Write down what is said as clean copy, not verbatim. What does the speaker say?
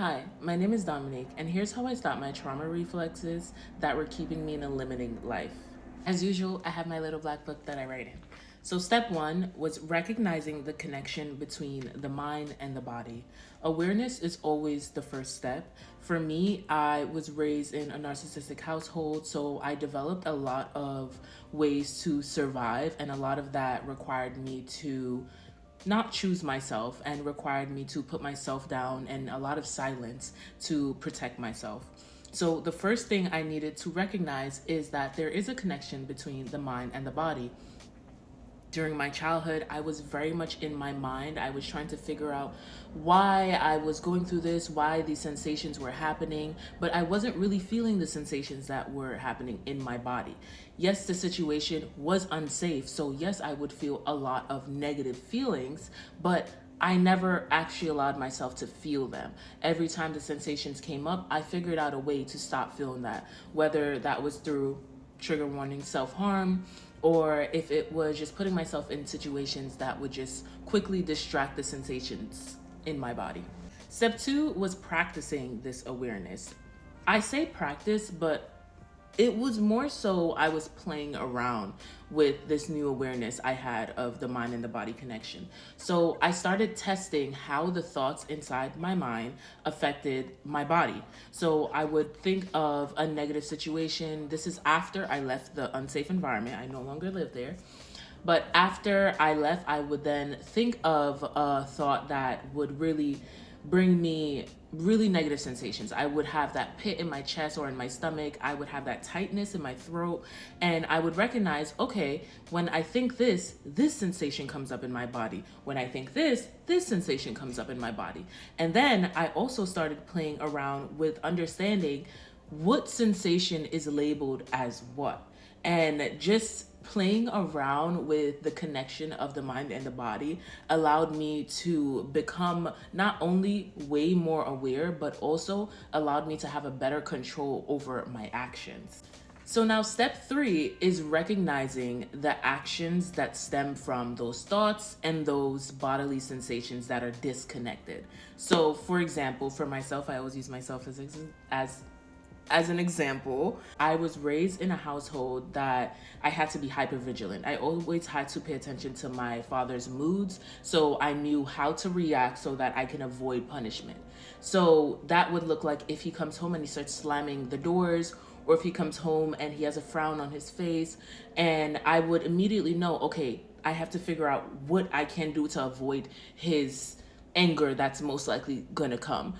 Hi, my name is Dominique, and here's how I stopped my trauma reflexes that were keeping me in a limiting life. As usual, I have my little black book that I write in. So, step one was recognizing the connection between the mind and the body. Awareness is always the first step. For me, I was raised in a narcissistic household, so I developed a lot of ways to survive, and a lot of that required me to not choose myself and required me to put myself down and a lot of silence to protect myself. So, the first thing I needed to recognize is that there is a connection between the mind and the body. During my childhood, I was very much in my mind. I was trying to figure out why I was going through this, why these sensations were happening, but I wasn't really feeling the sensations that were happening in my body. Yes, the situation was unsafe, so yes, I would feel a lot of negative feelings, but I never actually allowed myself to feel them. Every time the sensations came up, I figured out a way to stop feeling that, whether that was through trigger warning self-harm, or if it was just putting myself in situations that would just quickly distract the sensations in my body. Step two was practicing this awareness. I say practice, but it was more so I was playing around with this new awareness I had of the mind and the body connection. So I started testing how the thoughts inside my mind affected my body. So I would think of a negative situation. This is after I left the unsafe environment. I no longer live there. But after I left, I would then think of a thought that would really bring me really negative sensations. I would have that pit in my chest or in my stomach. I would have that tightness in my throat. And I would recognize, okay, when I think this sensation comes up in my body. When I think this sensation comes up in my body. And then I also started playing around with understanding what sensation is labeled as what. And just playing around with the connection of the mind and the body allowed me to become not only way more aware, but also allowed me to have a better control over my actions. So now step three is recognizing the actions that stem from those thoughts and those bodily sensations that are disconnected. So for example, for myself, I always use myself as an example, I was raised in a household that I had to be hyper vigilant. I always had to pay attention to my father's moods, so I knew how to react so that I can avoid punishment. So that would look like if he comes home and he starts slamming the doors, or if he comes home and he has a frown on his face, and I would immediately know, okay, I have to figure out what I can do to avoid his anger that's most likely gonna come.